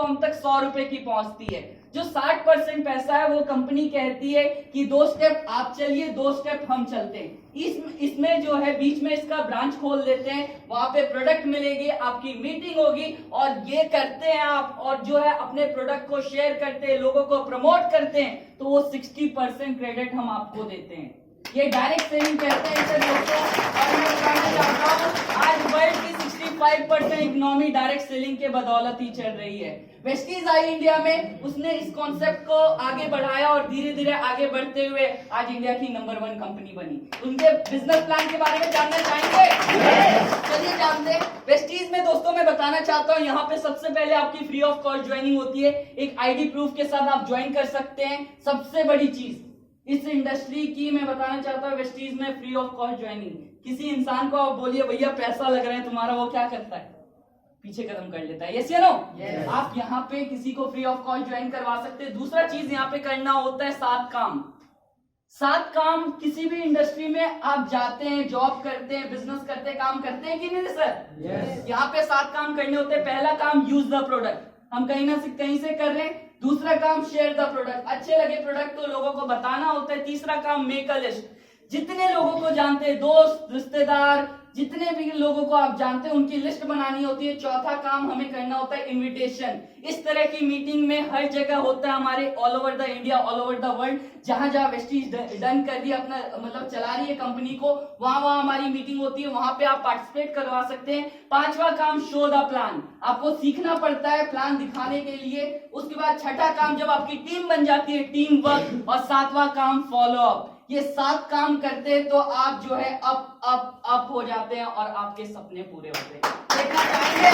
हम तक 100 रुपए की पहुंचती है। जो 60% पैसा है वो कंपनी कहती है कि 2 स्टेप आप चलिए, 2 स्टेप हम चलते हैं। इसमें जो है बीच में इसका ब्रांच खोल देते हैं, वहां पे प्रोडक्ट मिलेगी, आपकी मीटिंग होगी और ये करते हैं आप, और जो है अपने प्रोडक्ट को शेयर करते हैं, लोगों को प्रमोट करते हैं, तो वो 60% क्रेडिट हम आपको देते हैं। ये डायरेक्ट सेलिंग कहते हैं इसे दोस्तों। और मैं बताना चाहता हूं आज वर्ल्ड की 65% इकोनॉमी डायरेक्ट सेलिंग के बदौलत ही चल रही है। वेस्टीज आई इंडिया में, उसने इस कॉन्सेप्ट को आगे बढ़ाया और धीरे धीरे आगे बढ़ते हुए आज इंडिया की नंबर 1 कंपनी बनी। उनके बिजनेस प्लान के बारे में जानना चाहेंगे? चलिए जानते हैं। वेस्टीज में दोस्तों मैं बताना चाहता हूं, यहाँ पे सबसे पहले आपकी फ्री ऑफ कॉस्ट ज्वाइनिंग होती है। एक आईडी प्रूफ के साथ आप ज्वाइन कर सकते हैं। सबसे बड़ी चीज इस इंडस्ट्री की मैं बताना चाहता हूँ, वेस्टीज में फ्री ऑफ कॉस्ट ज्वाइनिंग। किसी इंसान को आप बोलिए भैया पैसा लग रहा है तुम्हारा, वो क्या करता है? पीछे कदम कर लेता है। यस या नो? आप यहाँ पे किसी को फ्री ऑफ कॉस्ट ज्वाइन करवा सकते हैं। दूसरा चीज यहाँ पे करना होता है 7 काम। 7 काम किसी भी इंडस्ट्री में आप जाते हैं, जॉब करते हैं, बिजनेस करते हैं, काम करते हैं कि नहीं सर? यहाँ पे 7 काम करने होते हैं। पहला काम यूज द प्रोडक्ट, हम कहीं से कर रहे हैं। दूसरा काम शेयर द प्रोडक्ट, अच्छे लगे प्रोडक्ट तो लोगों को बताना होता है। तीसरा काम मेक अ लिस्ट, जितने लोगों को जानते हैं, दोस्त रिश्तेदार जितने भी लोगों को आप जानते हैं उनकी लिस्ट बनानी होती है। चौथा काम हमें करना होता है इनविटेशन। इस तरह की मीटिंग में हर जगह होता है हमारे, all over the India, all over the world, जहां जहां वेस्टीज डन कर दिया अपना मतलब चला रही है कंपनी को, वहां हमारी मीटिंग होती है, वहां पे आप पार्टिसिपेट करवा सकते हैं। 5वां काम शो द प्लान, आपको सीखना पड़ता है प्लान दिखाने के लिए। उसके बाद 6ठा काम जब आपकी टीम बन जाती है, टीम वर्क। और 7वां काम फॉलो अप। ये 7 काम करते हैं तो आप जो है अप हो जाते हैं और आपके सपने पूरे होते हैं। देखना चाहेंगे?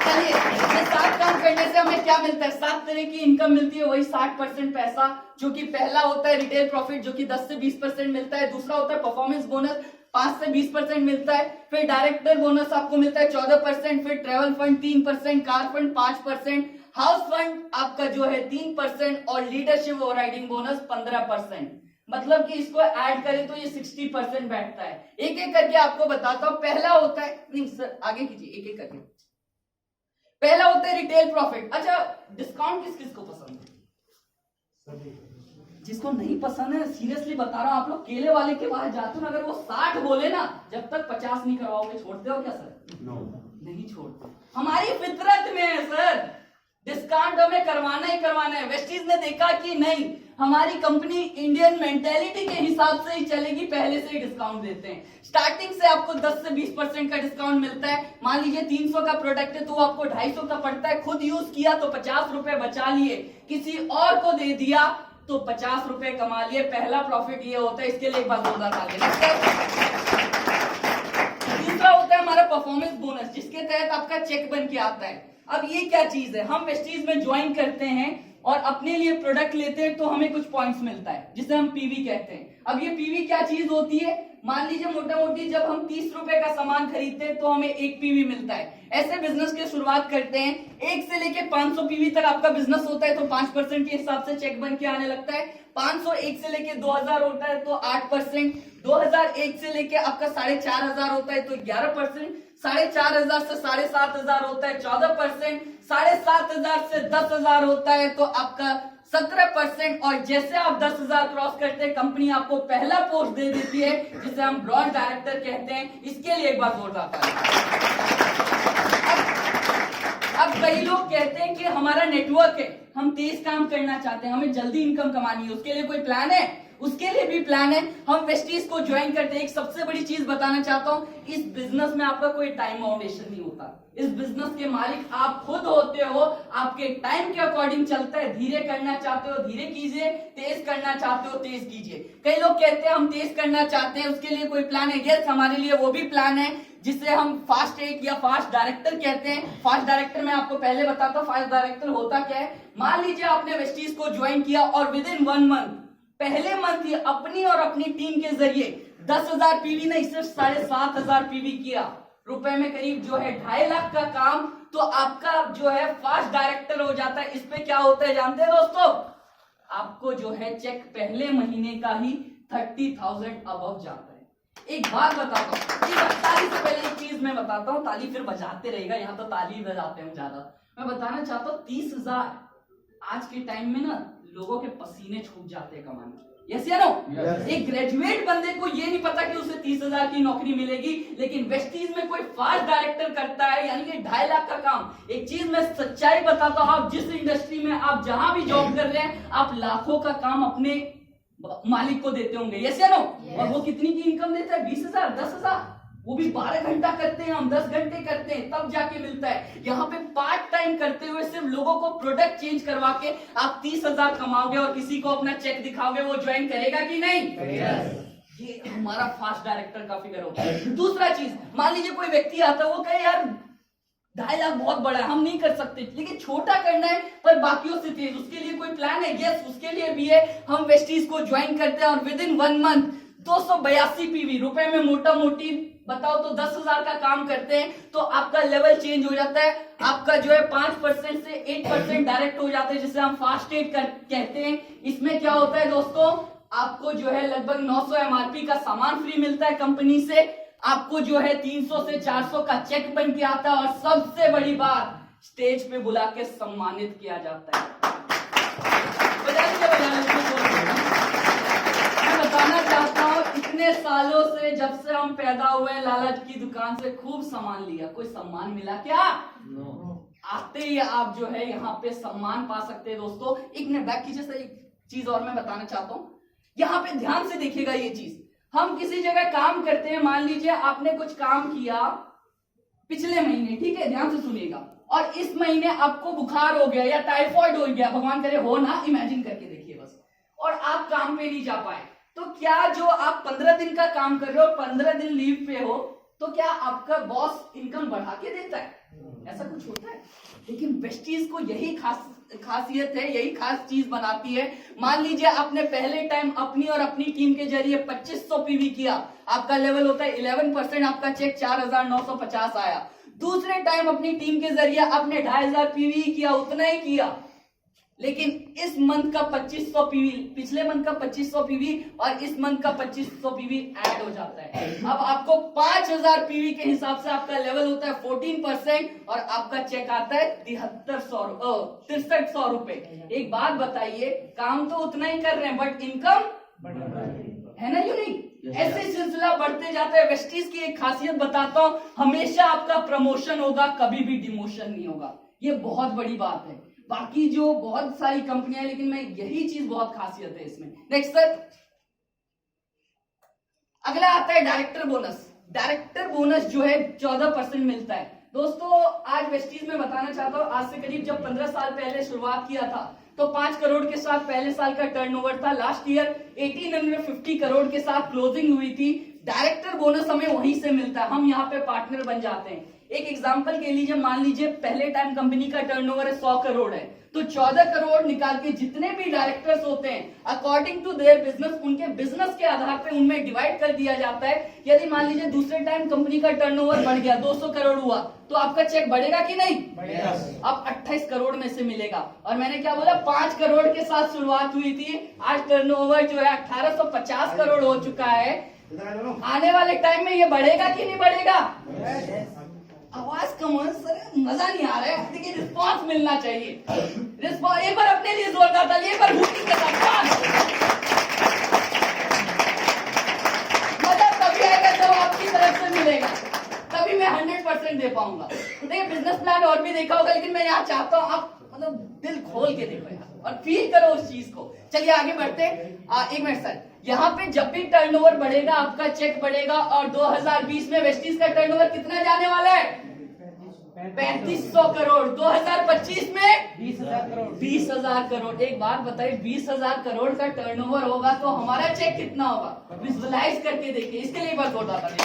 चलिए, ये 7 काम करने से हमें क्या मिलता है? 7 तरह की इनकम मिलती है। वही 60% पैसा, जो कि पहला होता है रिटेल प्रॉफिट, जो कि 10 से 20% मिलता है। दूसरा होता है परफॉर्मेंस बोनस, 5 से 20% मिलता है। फिर डायरेक्टर बोनस आपको मिलता है 14%। फिर travel fund 3%, car fund 5%, house fund आपका जो है 3% और लीडरशिप ओवरराइडिंग बोनस 15%। मतलब कि इसको ऐड करें तो ये 60% बैठता है। एक एक करके आपको बताता हूं। पहला होता है, नहीं सर आगे कीजिए, एक एक करके। पहला होता है रिटेल प्रॉफिट। अच्छा, डिस्काउंट किस किस को पसंद है? जिसको नहीं पसंद है, सीरियसली बता रहा हूं, आप लोग केले वाले के पास जाते हो, अगर वो 60 बोले ना, जब तक 50 नहीं करवाओगे छोड़ते हो क्या सर? नो, नहीं छोड़ते। हमारी फितरत में है सर, डिस्काउंट हमें करवाना ही करवाना है। वेस्टीज ने देखा कि नहीं, हमारी कंपनी इंडियन मेंटेलिटी के हिसाब से ही चलेगी, पहले से ही डिस्काउंट देते हैं। स्टार्टिंग से आपको 10 से 20% का डिस्काउंट मिलता है। मान लीजिए 300 का प्रोडक्ट है तो आपको 250 का पड़ता है। खुद यूज किया तो 50 रुपए बचा लिए, किसी और को दे दिया तो 50 रुपए कमा लिए। पहला प्रॉफिट ये होता है, इसके लिए एक बार जोरदार ताली। दूसरा होता है हमारा परफॉर्मेंस बोनस, जिसके तहत आपका चेक बन के आता है। अब ये क्या चीज है? हम वेस्टीज में ज्वाइन करते हैं और अपने लिए प्रोडक्ट लेते हैं तो हमें कुछ पॉइंट्स मिलता है, जिसे हम पीवी कहते हैं। अब ये पीवी क्या चीज होती है? मान लीजिए मोटा मोटी जब हम 30 रुपए का सामान खरीदते हैं तो हमें 1 पीवी मिलता है। ऐसे बिजनेस की शुरुआत करते हैं, 1 से लेके 500 पीवी तक आपका बिजनेस होता है तो 5% के हिसाब से चेक बन के आने लगता है। 501 से लेके 2000 होता है तो 8%, 2001 से लेके आपका 4500 होता है तो 11%, 4500 से 7500 होता है 14%, 7500 से 10000 होता है तो आपका 17%। और जैसे आप 10,000 क्रॉस करते हैं, कंपनी आपको पहला पोस्ट दे देती है, जिसे हम ब्रांड डायरेक्टर कहते हैं। इसके लिए एक बार जोरदार ताली। अब कई लोग कहते हैं कि हमारा नेटवर्क है, हम तेज काम करना चाहते हैं, हमें जल्दी इनकम कमानी है, उसके लिए कोई प्लान है? उसके लिए भी प्लान है। हम वेस्टीज को ज्वाइन करते हैं। एक सबसे बड़ी चीज बताना चाहता हूं, इस बिजनेस में आपका कोई टाइम बाउंडेशन नहीं होता। इस बिजनेस के मालिक आप खुद होते हो। आपके टाइम के अकॉर्डिंग चलता है। धीरे करना चाहते हो धीरे कीजिए, तेज करना चाहते हो तेज कीजिए। कई लोग कहते हैं हम तेज करना चाहते हैं, उसके लिए कोई प्लान है? यस, हमारे लिए वो भी प्लान है, जिसे हम फास्ट एक या फास्ट डायरेक्टर कहते हैं। फास्ट डायरेक्टर मैं आपको पहले बताता हूँ फास्ट डायरेक्टर होता क्या है। मान लीजिए आपने वेस्टीज को ज्वाइन किया और विद इन 1 मंथ, पहले मंथ ही अपनी और अपनी टीम के जरिए 10,000 पीवी नहीं, सिर्फ 7,500 पीवी किया, रुपए में करीब जो है 2.5 लाख का काम, तो आपका जो है फास्ट डायरेक्टर हो जाता है। इस पे क्या होता है जानते हैं दोस्तों? आपको जो है चेक पहले महीने का ही 30,000 अबव जाता है। एक बात बताता हूँ, ताली से पहले एक चीज मैं बताता हूँ, ताली फिर बजाते रहेगा, यहाँ तो ताली बजाते हैं ज्यादा। मैं बताना चाहता हूँ 30,000 आज के टाइम में ना लोगों के पसीने छूट जाते हैं कमाने। यस या नो? एक ग्रेजुएट बंदे को ये नहीं पता कि उसे 30,000 की नौकरी मिलेगी, लेकिन वेस्टीज में कोई फास्ट डायरेक्टर करता है यानी कि 2.5 लाख का काम। एक चीज मैं सच्चाई बताता हूँ, आप जिस इंडस्ट्री में आप जहां भी जॉब कर रहे हैं, आप लाखों का काम अपने मालिक को देते होंगे। यस या नो? और वो कितनी की इनकम देता है? 20,000, 10,000, वो भी 12 घंटा करते हैं, हम 10 घंटे करते हैं तब जाके मिलता है। यहाँ पे पार्ट टाइम करते हुए सिर्फ लोगों को प्रोडक्ट चेंज करवा के आप 30,000 कमाओगे और किसी को अपना चेक दिखाओगे, वो ज्वाइन करेगा कि नहीं? ये हमारा फास्ट डायरेक्टर का फिगर होता है। दूसरा चीज, मान लीजिए कोई व्यक्ति आता है, वो कहे यार 2.5 लाख बहुत बड़ा है, हम नहीं कर सकते, लेकिन छोटा करना है पर बाकियों से तेज, उसके लिए कोई प्लान है? यस, उसके लिए भी है। हम वेस्टीज को ज्वाइन करते हैं और विद इन 1 मंथ 282 पीवी रुपए में मोटा मोटी बताओ तो 10,000 का काम करते हैं, तो आपका लेवल चेंज हो जाता है। आपका जो है 5% से 8% डायरेक्ट हो जाता है, जिसे हम फास्ट एड कहते हैं। इसमें क्या होता है दोस्तों, आपको जो है लगभग 900 MRP का सामान फ्री मिलता है कंपनी से, आपको जो है 300 से 400 का चेक बन के आता है, और सबसे बड़ी बात, स्टेज पे बुला के सम्मानित किया जाता है। मैं बताना चाहता हूँ, इतने सालों से जब से हम पैदा हुए लालच की दुकान से खूब सामान लिया, कोई सम्मान मिला क्या? आते ही आप जो है यहाँ पे सम्मान पा सकते हैं। दोस्तों एक मिनट बैक कीजिए सर, एक चीज और मैं बताना चाहता हूँ, यहाँ पे ध्यान से देखिएगा। ये चीज, हम किसी जगह काम करते हैं, मान लीजिए आपने कुछ काम किया पिछले महीने, ठीक है, ध्यान से सुनिएगा, और इस महीने आपको बुखार हो गया या टाइफाइड हो गया, भगवान करे हो ना, इमेजिन करके देखिए बस, और आप काम पे नहीं जा पाए, तो क्या जो आप 15 दिन का काम कर रहे हो, 15 दिन लीव पे हो, तो क्या आपका बॉस इनकम बढ़ा के देता है? ऐसा कुछ होता है? लेकिन वेस्टीज को यही खासियत है, यही खास चीज बनाती है। मान लीजिए आपने पहले टाइम अपनी और अपनी टीम के जरिए 2500 पीवी किया, आपका लेवल होता है 11%, आपका चेक 4,950 आया। दूसरे टाइम अपनी टीम के जरिए आपने 2,500 पीवी किया, उतना ही किया, लेकिन इस मंथ का 2500 पीवी, पिछले मंथ का 2500 पीवी और इस मंथ का 2500 पीवी ऐड हो जाता है। अब आपको 5,000 पीवी के हिसाब से आपका लेवल होता है 14% और आपका चेक आता है 6300 रुपए। एक बात बताइए, काम तो उतना ही कर रहे हैं बट इनकम है ना, यूनिक। ऐसे सिलसिला बढ़ते जाता है। वेस्टीज की एक खासियत बताता हूं, हमेशा आपका प्रमोशन होगा, कभी भी डिमोशन नहीं होगा। ये बहुत बड़ी बात है। बाकी जो बहुत सारी कंपनियां, लेकिन मैं यही चीज बहुत खासियत है इसमें। नेक्स्ट सर, अगला आता है डायरेक्टर बोनस। डायरेक्टर बोनस जो है 14% मिलता है। दोस्तों आज वेस्टीज में बताना चाहता हूं, आज से करीब जब 15 साल पहले शुरुआत किया था तो 5 करोड़ के साथ पहले साल का टर्नओवर था। लास्ट ईयर 1850 करोड़ के साथ क्लोजिंग हुई थी। डायरेक्टर बोनस हमें वहीं से मिलता है, हम यहाँ पे पार्टनर बन जाते हैं। एक एग्जांपल के लिए, मान लीजिए पहले टाइम कंपनी का टर्नओवर है 100 करोड़ है, तो 14 करोड़ निकाल के जितने भी डायरेक्टर्स होते हैं अकॉर्डिंग टू देयर बिजनेस, उनके बिजनेस के आधार पे उनमें डिवाइड कर दिया जाता है। यदि मान लीजिए दूसरे टाइम कंपनी का टर्नओवर बढ़ गया, 200 करोड़ हुआ, तो आपका चेक बढ़ेगा कि नहीं? अब 28 करोड़ में से मिलेगा। और मैंने क्या बोला, 5 करोड़ के साथ शुरुआत हुई थी, आज टर्नओवर जो है 1850 करोड़ हो चुका है। आने वाले टाइम में ये बढ़ेगा कि नहीं बढ़ेगा? आवाज कम है सर, मजा नहीं आ रहा है। देखिए रिस्पॉन्स मिलना चाहिए। रिस्पॉन्स एक बार अपने लिए जोरदार ताली, एक बार हुटिंग के साथ। मजा तभी आएगा जब आपकी तरफ से मिलेगा, तभी मैं 100% दे पाऊंगा। देखिए बिजनेस प्लान और भी देखा होगा, लेकिन मैं यहाँ चाहता हूँ आप मतलब दिल खोल के देखो यार और फील करो उस चीज को। चलिए आगे बढ़ते हैं। एक मिनट सर, यहाँ पे जब भी टर्नओवर बढ़ेगा आपका चेक बढ़ेगा। और 2020 में वेस्टीज का टर्नओवर कितना जाने वाला है? 3500 करोड़। 2025 में 20,000 करोड़। 20,000 करोड़। एक बात बताइए, 20,000 करोड़ का टर्नओवर होगा तो हमारा चेक कितना होगा? विजुअलाइज करके देखिए। इसके लिए बात बताता हूं।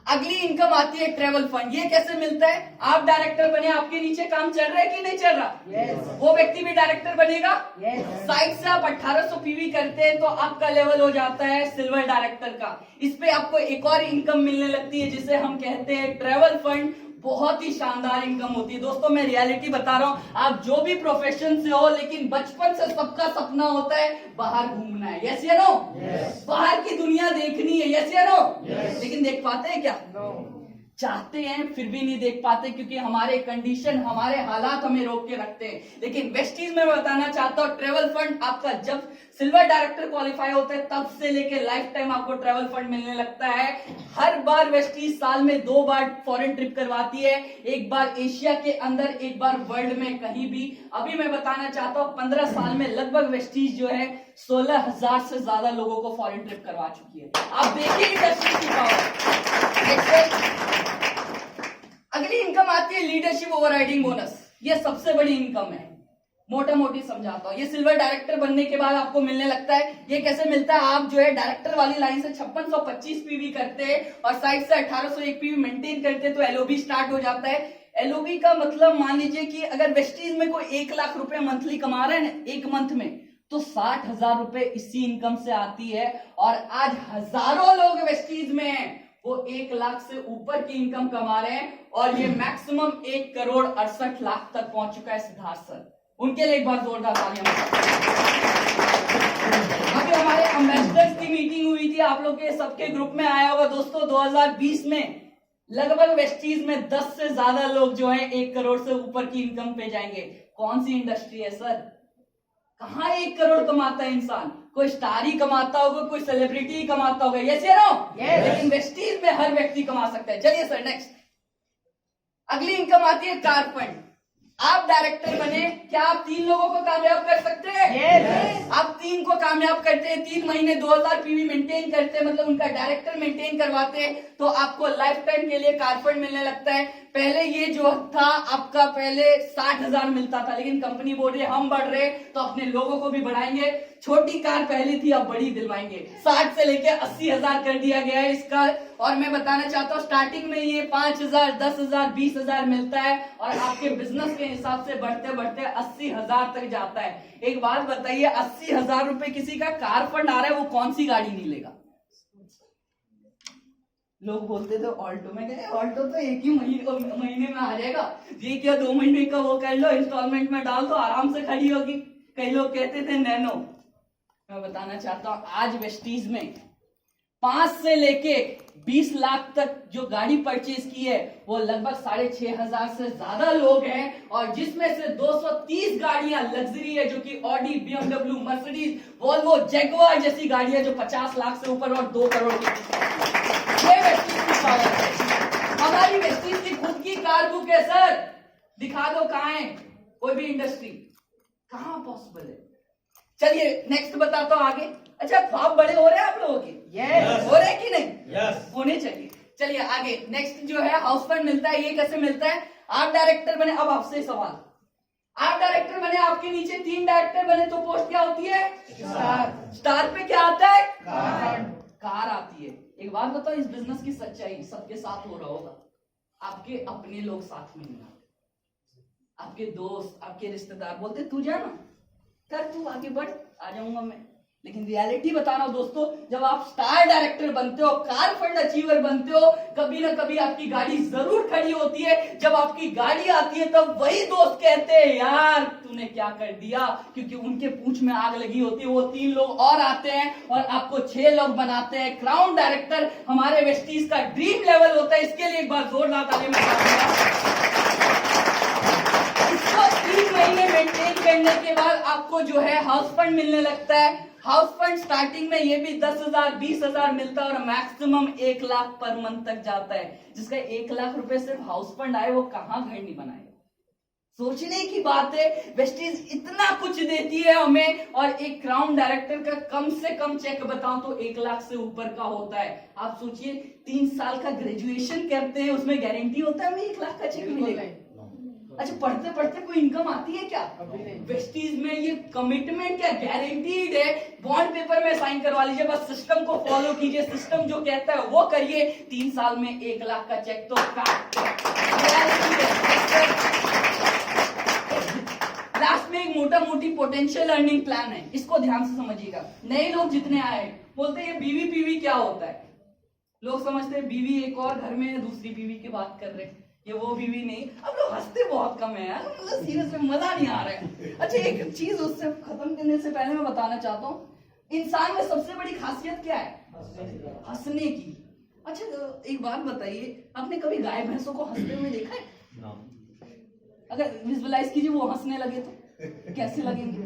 अगली इनकम आती है ट्रेवल फंड। ये कैसे मिलता है? आप डायरेक्टर बने, आपके नीचे काम चल रहा है कि नहीं चल रहा? yes. वो व्यक्ति भी डायरेक्टर बनेगा। yes. साइड से आप 1800 पीवी करते हैं तो आपका लेवल हो जाता है सिल्वर डायरेक्टर का। इस पे आपको एक और इनकम मिलने लगती है जिसे हम कहते हैं ट्रेवल फंड। बहुत ही शानदार इनकम होती है। दोस्तों मैं रियलिटी बता रहा हूं, आप जो भी प्रोफेशन से हो, लेकिन बचपन से सबका सपना होता है बाहर घूमना है। यस या नो? बाहर की दुनिया देखनी है। यस या नो? लेकिन देख पाते हैं क्या? चाहते हैं फिर भी नहीं देख पाते, क्योंकि हमारे कंडीशन, हमारे हालात हमें रोक के रखते हैं। लेकिन वेस्टीज में मैं बताना चाहता हूँ, ट्रेवल फंड आपका जब सिल्वर डायरेक्टर क्वालिफाई होता है तब से लेके लाइफ टाइम आपको ट्रेवल फंड मिलने लगता है। हर बार वेस्टीज साल में 2 बार फॉरेन ट्रिप करवाती है, एक बार एशिया के अंदर, एक बार वर्ल्ड में कहीं भी। अभी मैं बताना चाहता हूँ 15 साल में लगभग वेस्टीज जो है 16,000 से ज्यादा लोगों को फॉरेन ट्रिप करवा चुकी है। आप देखिए इंडस्ट्री की पावर। अगली इनकम आती है लीडरशिप ओवरराइडिंग बोनस। ये सबसे बड़ी इनकम है, मोटा मोटी समझाता हूं। ये सिल्वर डायरेक्टर बनने के बाद आपको मिलने लगता है। ये कैसे मिलता है? आप जो है डायरेक्टर वाली लाइन से 5625 पीवी करते हैं और साइड से 1801 पीवी मेंटेन करते हैं तो एलओबी स्टार्ट हो जाता है। एलओबी का मतलब मान लीजिए कि अगर वेस्टीज में कोई 1 लाख रुपए मंथली कमा रहे हैं ना एक मंथ में, तो 60,000 रुपए इसी इनकम से आती है। और आज हजारों लोग वेस्टीज में हैं, वो 1 लाख से ऊपर की इनकम कमा रहे हैं और ये मैक्सिमम 1,68,00,000 तक पहुंच चुका है सिद्धार्थ सर। उनके लिए एक बार जोरदार तालियां। अभी हमारे एम्बेसडर्स की मीटिंग हुई थी, आप लोग के सबके ग्रुप में आया होगा दोस्तों। 2020 में लगभग वेस्टीज में 10 से ज्यादा लोग जो है 1 करोड़ से ऊपर की इनकम पे जाएंगे। कौन सी इंडस्ट्री है सर? कहां 1 करोड़ कमाता है इंसान? कोई स्टार ही कमाता होगा, कोई सेलिब्रिटी ही कमाता होगा, यस या नो? लेकिन वेस्टीज में हर व्यक्ति कमा सकता है। चलिए सर नेक्स्ट। अगली इनकम आती है कार फंड। आप डायरेक्टर बने, क्या आप 3 लोगों को कामयाब कर सकते हैं? yes. आप 3 को कामयाब करते हैं, 3 महीने 2000 पीवी मेंटेन करते हैं, मतलब उनका डायरेक्टर मेंटेन करवाते हैं, तो आपको लाइफ टाइम के लिए कार फंड मिलने लगता है। पहले ये जो था आपका, पहले 60,000 मिलता था, लेकिन कंपनी बोल रही है हम बढ़ रहे तो अपने लोगों को भी बढ़ाएंगे। छोटी कार पहली थी, अब बड़ी दिलवाएंगे, 60 से लेके 80,000 कर दिया गया है इसका। और मैं बताना चाहता हूँ स्टार्टिंग में ये 5,000, 10,000, 20,000 मिलता है और आपके बिजनेस के हिसाब से बढ़ते बढ़ते 80,000 तक जाता है। एक बात बताइए, 80,000 रुपए किसी का कार फंड आ रहा है, वो कौन सी गाड़ी नहीं लेगा? लोग बोलते थे ऑल्टो में गए, ऑल्टो तो एक ही महीने में आ जाएगा, ये क्या 2 महीने का वो कर लो, इंस्टॉलमेंट में डाल दो, आराम से खड़ी होगी। कई लोग कहते थे नैनो। मैं बताना चाहता हूं आज वेस्टीज में 5 से लेके 20 लाख तक जो गाड़ी परचेज की है वो लगभग 6,500 से ज्यादा लोग हैं, और जिसमें से 230 गाड़ियां लग्जरी है, जो कि Audi, BMW, Mercedes, Volvo, Jaguar जैसी गाड़ियां जो 50 लाख से ऊपर और 2 करोड़ की। ये वेस्टीज की पावर है। हमारी वेस्टीज की खुद की कार बुक है सर, दिखा दो कहां है, कोई भी इंडस्ट्री कहां पॉसिबल है। चलिए नेक्स्ट बताता हूं आगे। अच्छा, ख्वाब बड़े हो रहे हैं आप लोगों के? yes. हो रहे हैं कि नहीं? yes. होने चाहिए। चलिए आगे नेक्स्ट जो है हाउस फंड मिलता है। ये कैसे मिलता है? आप डायरेक्टर बने, अब आपसे सवाल, आप डायरेक्टर बने, आपके नीचे 3 डायरेक्टर बने तो पोस्ट क्या होती है? स्टार। स्टार पे क्या आता है? कार आती है। एक बात बताओ, इस बिजनेस की सच्चाई सबके साथ हो रहा होगा, आपके अपने लोग साथ में नहीं आते, आपके दोस्त, आपके रिश्तेदार बोलते तू जाना कर, तू आगे बढ़, आ जाऊंगा मैं। लेकिन रियलिटी बता रहा हूं दोस्तों, जब आप स्टार डायरेक्टर बनते हो, कार फंड अचीवर बनते हो, कभी ना कभी आपकी गाड़ी जरूर खड़ी होती है। जब आपकी गाड़ी आती है तब वही दोस्त कहते हैं यार तूने क्या कर दिया, क्योंकि उनके पूंछ में आग लगी होती है। वो 3 लोग और आते हैं और आपको 6 लोग बनाते हैं। क्राउन डायरेक्टर हमारे वेस्टीज का ड्रीम लेवल होता है। इसके लिए एक बार जोरदार तालियां इसको 3 महीने मेंटेन करने के बाद आपको जो है हाउस फंड मिलने लगता है। हाउस फंड स्टार्टिंग में ये भी 10,000, 20,000 मिलता है और मैक्सिमम 1 लाख पर मंथ तक जाता है। जिसका 1 लाख रुपए सिर्फ हाउस फंड आए वो कहां घर नहीं बनाएगा? सोचने की बात है। वेस्टीज इतना कुछ देती है हमें, और एक क्राउन डायरेक्टर का कम से कम चेक बताऊं तो 1 लाख से ऊपर का होता है। आप सोचिए 3 साल का ग्रेजुएशन करते हैं, उसमें गारंटी होता है हमें 1 लाख का चेक मिलेगा। अच्छा, पढ़ते पढ़ते कोई इनकम आती है क्या? वेस्टीज में ये कमिटमेंट क्या गारंटीड है। बॉन्ड पेपर में साइन करवा लीजिए, बस सिस्टम को फॉलो कीजिए, सिस्टम जो कहता है वो करिए, 3 साल में 1 लाख का चेक तो लास्ट में एक मोटा मोटी पोटेंशियल अर्निंग प्लान है, इसको ध्यान से समझिएगा। नए लोग जितने आए बोलते हैं ये बीवी पीवी क्या होता है। लोग समझते हैं बीवी एक और घर में है, दूसरी बीवी की बात कर रहे हैं, ये वो बीवी नहीं। अब लोग हंसते बहुत कम है यार, मतलब सीरियस में मजा नहीं आ रहा है। अच्छा, एक चीज उससे खत्म करने से पहले मैं बताना चाहता हूँ, इंसान में सबसे बड़ी खासियत क्या है? हंसने की। अच्छा एक बात बताइए, आपने कभी गाय भैंसों को हंसते हुए देखा है? अगर विजुअलाइज कीजिए वो हंसने लगे तो कैसे लगेंगे?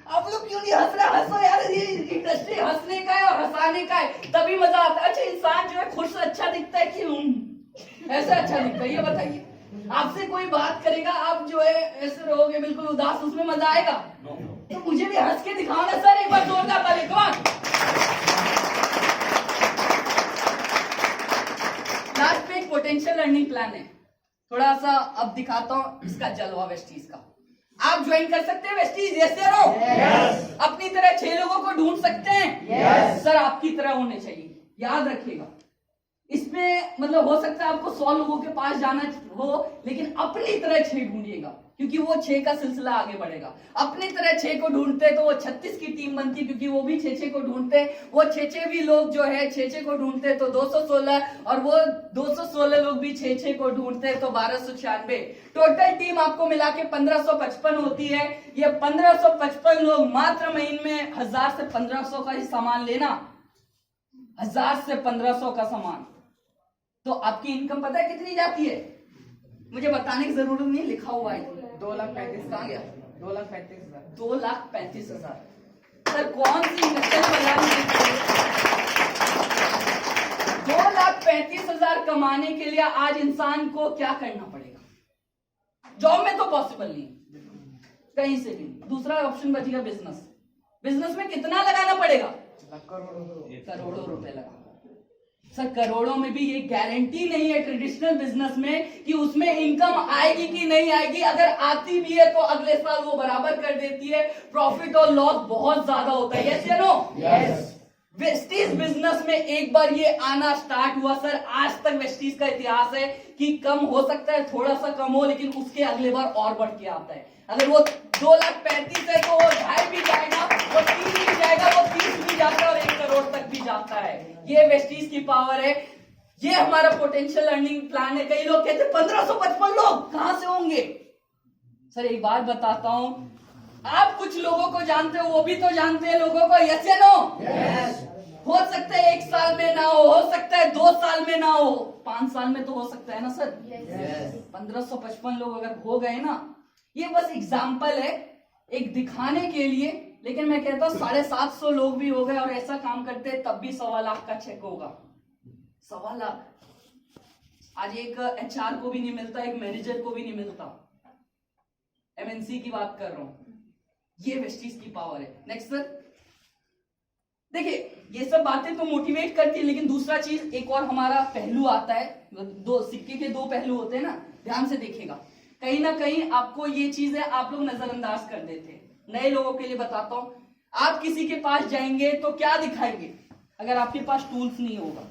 आप लोग क्यों नहीं हंस रहे? हंसो यार, ये इंडस्ट्री हंसने का है और हंसाने का है, तभी मजा आता है। अच्छा इंसान जो है खुश अच्छा दिखता है कि ऐसा अच्छा दिखता है, ये बताइए। आपसे कोई बात करेगा, आप जो है ऐसे रहोगे बिल्कुल उदास, उसमें मजा आएगा? तो मुझे भी हंस के दिखाओ ना सर, एक बार जोरदार ताली, कौन? लास्ट में एक पोटेंशियल लर्निंग प्लान है, थोड़ा सा अब दिखाता हूं इसका जलवा वेस्टीज का। आप ज्वाइन कर सकते हैं वेस्टीज, यस या नो? अपनी तरह 6 लोगों को ढूंढ सकते हैं? सर आपकी तरह होने चाहिए, याद रखिएगा। इसमें मतलब हो सकता है आपको 100 लोगों के पास जाना हो, लेकिन अपनी तरह 6 ढूंढिएगा, क्योंकि वो 6 का सिलसिला आगे बढ़ेगा। अपनी तरह 6 को ढूंढते तो वो 36 की टीम बनती, क्योंकि वो भी 6 को ढूंढते, वो 6 भी लोग जो है 6 को ढूंढते तो 216, और वो 216 लोग भी 6 को ढूंढते तो 1296। टोटल टीम आपको मिला के 1555 होती है। ये 1555 लोग मात्र महीने में 1000 से 1500 का ही सामान लेना, 1000 से 1500 का सामान, तो आपकी इनकम पता है कितनी जाती है? मुझे बताने की जरूरत नहीं, लिखा हुआ है। 2,35,000 कहाँ गया? 2,35,000 2,35,000। सर कौन सी इंडस्ट्रियल बाजार में 2,35,000 कमाने के लिए आज इंसान को क्या करना पड़ेगा? जॉब में तो पॉसिबल नहीं, कहीं से भी। दूसरा ऑप्शन बचेगा बिजनेस। बिजनेस में कितना लगाना पड़ेगा? करोड़ों रुपए लगा। सर करोड़ों में भी ये गारंटी नहीं है ट्रेडिशनल बिजनेस में कि उसमें इनकम आएगी कि नहीं आएगी। अगर आती भी है तो अगले साल वो बराबर कर देती है। प्रॉफिट और लॉस बहुत ज्यादा होता है, यस या नो? यस। वेस्टीज बिजनेस में एक बार ये आना स्टार्ट हुआ सर, आज तक वेस्टीज का इतिहास है कि कम हो सकता है, थोड़ा सा कम हो, लेकिन उसके अगले बार और बढ़ के आता है। अगर वो 2,35,000 है तो वो 2.5 भी जाएगा, वो 3 भी जाएगा, वो 30 भी जाता है और 1 करोड़ तक भी जाता है। ये वेस्टीज की पावर है, ये हमारा पोटेंशियल अर्निंग प्लान है। कई लोग कहते हैं 1555 लोग कहां से होंगे? सर एक बात बताता हूं, आप कुछ लोगों को जानते हो, वो भी तो जानते हैं लोगों को, यस या नो? यस। हो सकता है 1 साल में ना हो सकता है 2 साल में ना हो, 5 साल में तो हो सकता है ना सर? यस। 1555 लोग अगर हो गए ना, ये बस एग्जाम्पल है एक दिखाने के लिए, लेकिन मैं कहता हूं 750 लोग भी हो गए और ऐसा काम करते तब भी 1.25 लाख का चेक होगा। 1.25 लाख आज एक HR को भी नहीं मिलता, एक मैनेजर को भी नहीं मिलता। MNC की बात कर रहा हूं, ये वेस्टीज की पावर है। नेक्स्ट सर, देखिए ये सब बातें तो मोटिवेट करती है, लेकिन दूसरा चीज एक और हमारा पहलू आता है। दो सिक्के के 2 पहलू होते हैं ना, ध्यान से देखिएगा। कहीं ना कहीं आपको ये चीजें आप लोग नजरअंदाज कर देते हैं। नए लोगों के लिए बताता हूं, आप किसी के पास जाएंगे तो क्या दिखाएंगे? अगर आपके पास टूल्स नहीं होगा,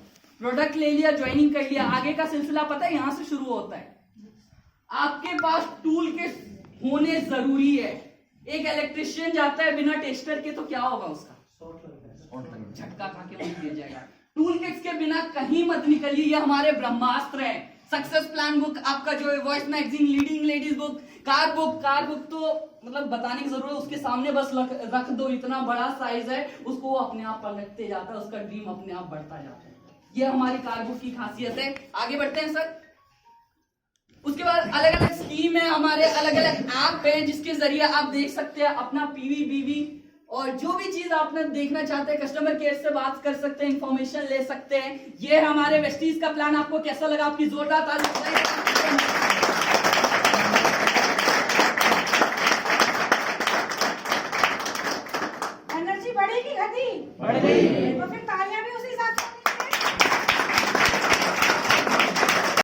प्रोडक्ट ले लिया, ज्वाइनिंग कर लिया, आगे का सिलसिला पता है यहां से शुरू होता है। आपके पास टूल के होने जरूरी है। एक इलेक्ट्रिशियन जाता है बिना टेस्टर के तो क्या होगा उसका? झटका खा के वहीं गिर जाएगा। टूल किट्स के बिना कहीं मत निकलिए, ये हमारे ब्रह्मास्त्र है। सक्सेस प्लान बुक आपका जो है, voice magazine, leading ladies book, car book तो मतलब बताने की जरूरत है, उसके सामने बस रख दो, इतना बड़ा साइज है, उसको वो अपने आप पलटते जाता है, उसका ड्रीम अपने आप बढ़ता जाता है। ये हमारी कार बुक की खासियत है। आगे बढ़ते हैं सर। उसके बाद अलग अलग स्कीम है हमारे, अलग अलग ऐप है जिसके जरिए आप देख सकते हैं अपना पीवी बीवी और जो भी चीज आपने देखना चाहते हैं, कस्टमर केयर से बात कर सकते हैं, इंफॉर्मेशन ले सकते हैं। ये हमारे वेस्टीज का प्लान। आपको कैसा लगा? आपकी जोरदार ताली। एनर्जी बढ़ेगी घटी? बढ़ गई। तो फिर तालियां भी